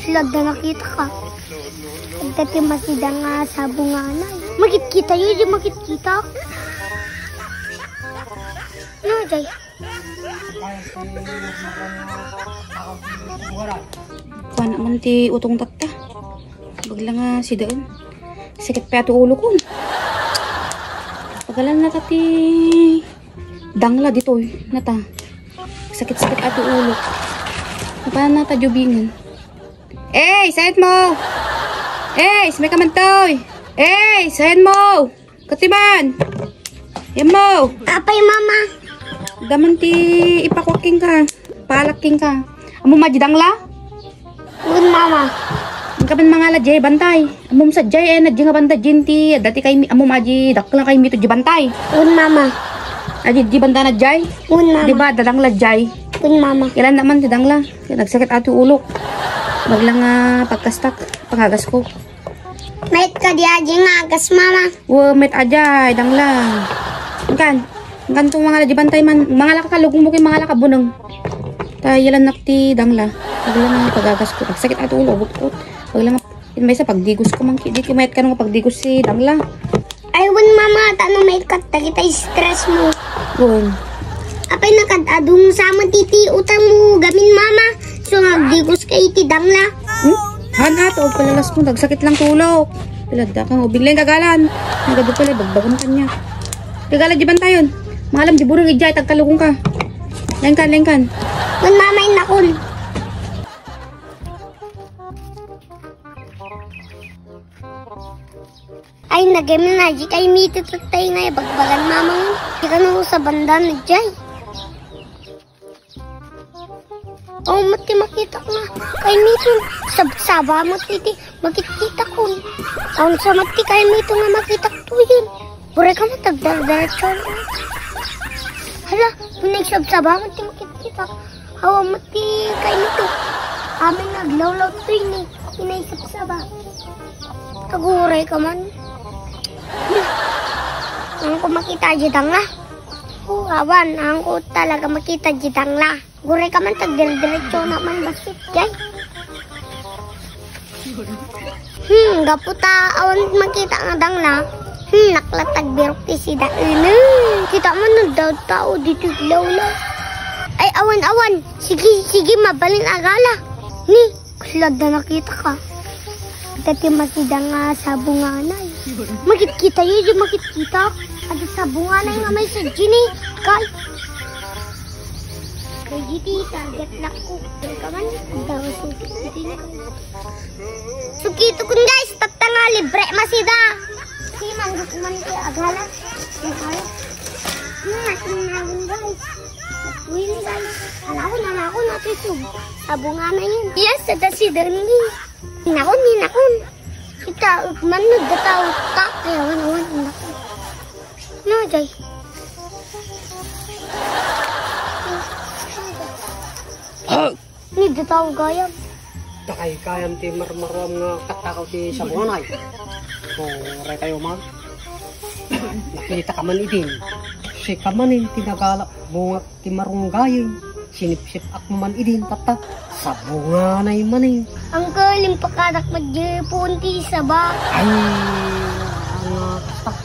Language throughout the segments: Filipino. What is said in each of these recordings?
Slag na nakita ka. Dati masida nga sa bunganay. Makikita yun, di makikita. Ano, Jay? Kuha naman ti utong tatta. Bagla nga si Daon. Sakit pa ito ulo ko. Pagalan na tati dangla dito nata. Sakit-sakit ato ulo. Paano nata jubingan? Sayad mo! May kamantoy! Sayad mo! Katiman! Yan mo! Apay, mama! Daman ti ipakwaking ka. Palaking ka. Amo majidangla? Good, mama. Ang kaban mga ladjay, bantay. Amom sa jay, nadjay nga bantay, jinti. Dati kay amo maji, dakla kay mito bantay. Good, mama. Adi, di banta na jay? Good, mama. Diba, dadang ladjay? Good, mama. Ilan naman, didangla. Nagsakit ato ulok. Maglang pagkastak, panghagas ko. Mait ka di aja nga agas, mama. Met aja, dangla. Kan itong mga ladjay bantay man. Mga lakakalugong mo kay mga lakabunong. Tayo lang nakti dangla. Maglang pagagas ko. Nagsakit ato ulok. Bukot. Maglang may sa pagdigos ko man. Di kumayat ka nung pagdigos si dangla. Aywan, mama. Tano may kata kita stress mo. Gun. Apay nakadadong sama titi utang mo gamin, mama. So nagdigos kay iti dangla. Hana to, palalas mo. Nagsakit lang tulog. Pilada ka. Bigla yung gagalan. Nagado pala. Bagbagon ka niya. Gagalan di bantayon. Malam di burong ijay. Tagkalugong ka. Lengkan, lengkan. Kun mama inakon. Ay, nagamin na, di kayo mito tutay nga, bagbagan mama mo. Di ka na sa banda na dyan. Oh, mati makita ko nga. Kay mito, saba mo titi, makikita ko. Aun sa mati, kay mito nga makita ko yun. Buray ka mo, tagdara-dara Hala, kung nagsabsaba mo, ti makikita. Hawa mati, kay mito. Amin naglawlaw to yun eh. Inaisabsaba. Taguray ka man. Ang ko makita jidang la. Awan, ang ko talaga makita jidang la. Guray ka man, tagdil-diretso naman basit jay. Gaputa, awan makita nga dang la. Naklatag birok ti si dain. Kita mo na daw tao dito lawla. Ay, awan. Sige, mabalin agala. Ni, kuslag na nakita ka. Dati masida nga sa bunganay. Makikita yun, di makikita. At sa bunganay nga may sajini. Kay GT, target na ko. Pero ka man, daw sukito kun guys, tatanga libre masida. Si manggut man kay agala. Natin guys. Wili guys. Alawon na ako natutog. Sa bunganay yun. Yes, sa sida ni. Ninakon. Kita, manod na tao ta. Kaya wanawan, ninakon. No, Jay. Nid na tao gayam. Takay kayam ti marmaram nga katakaw ti sabunganay. O, ray kayo mag. Nakita ka man idin. Si ka manin tinagala bunga ti marunggayin. Sinipsip ak man idin tata. Sa bunganay manin. Ang kalim pakadak magyepon ti saba. Ay, ang katak.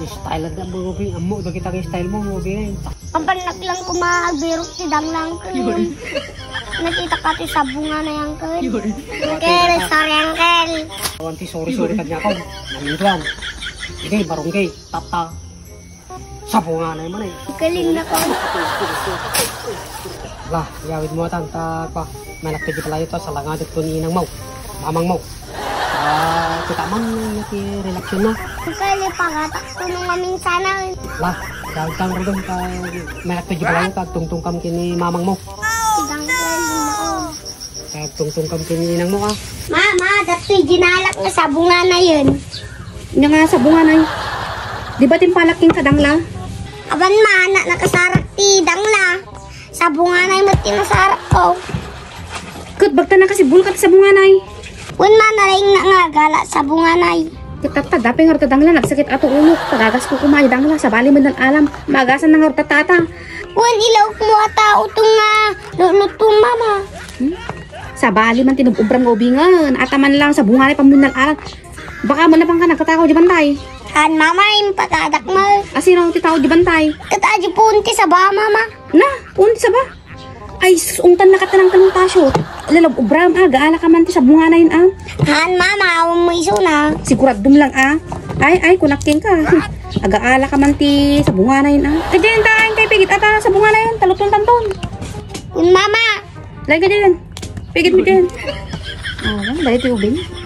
Style na burubi. Amo, kita kay style mo, burubi. Ang panak lang kumabirok si danglang kalim. Nakita ka ti sa bunga na yung kalim. Uncle, sorry uncle. Awanti, sorry kanya ko. Naminduan. Hindi, barunggay. Tata. Sa bunganay manin. Galing na ko. Lah, yawid mo atan pa. Malakti di pala ito sa langadot ko ni inang mo. Mamang mo. Kita man nati relaksyon na. Kali pagatak ko nung aming sana. Lah, dahil kang rin ka malakti di pala ito tungtung kam kini mamang mo. Sidang galing na ko. Tungtung kam kini inang mo ah. Mama, dato'y ginalak na sa bunga na yun. Nga nga sa bunganay. Di ba timpalaking kadangla? Aban ma, nakasarap ti dangla. Sa bunga na yung tinasarap ko. Kud, bagta na kasi bulkat sa bunganay. Kung manaring na nga gala sa bunga na yun. Kitata, daping nga dangla, nagsakit ato ulo. Pagagas ko kumay dangla, sa bali mo ng alam. Magasan na nga tata. Kung ilaw mo ata utong nga lulutong mama. Sa bali man tinububram nga ubingan. Ataman lang sa bunga na pamunal aran. Baka mo na pang ka nagkatakaw di bantay. Han mama yung pagkadak mo. Asino titaw di bantay. Kataji punti sa ba mama. Na, punti sa ba? Ay, sungtan na katanang talutasyo. Lalab ubram gaala ka man ti sa bunga na yun Han mama, awang mo iso na. Siguradum lang Ay, kunaking ka. Agaala ka man ti sa bunga na yun Ay, din tayo kay pigit ata sa bunga na yun. Talutol tanton. Mama. Lagi ka din. Pigit mo din. Dahil ti ubing.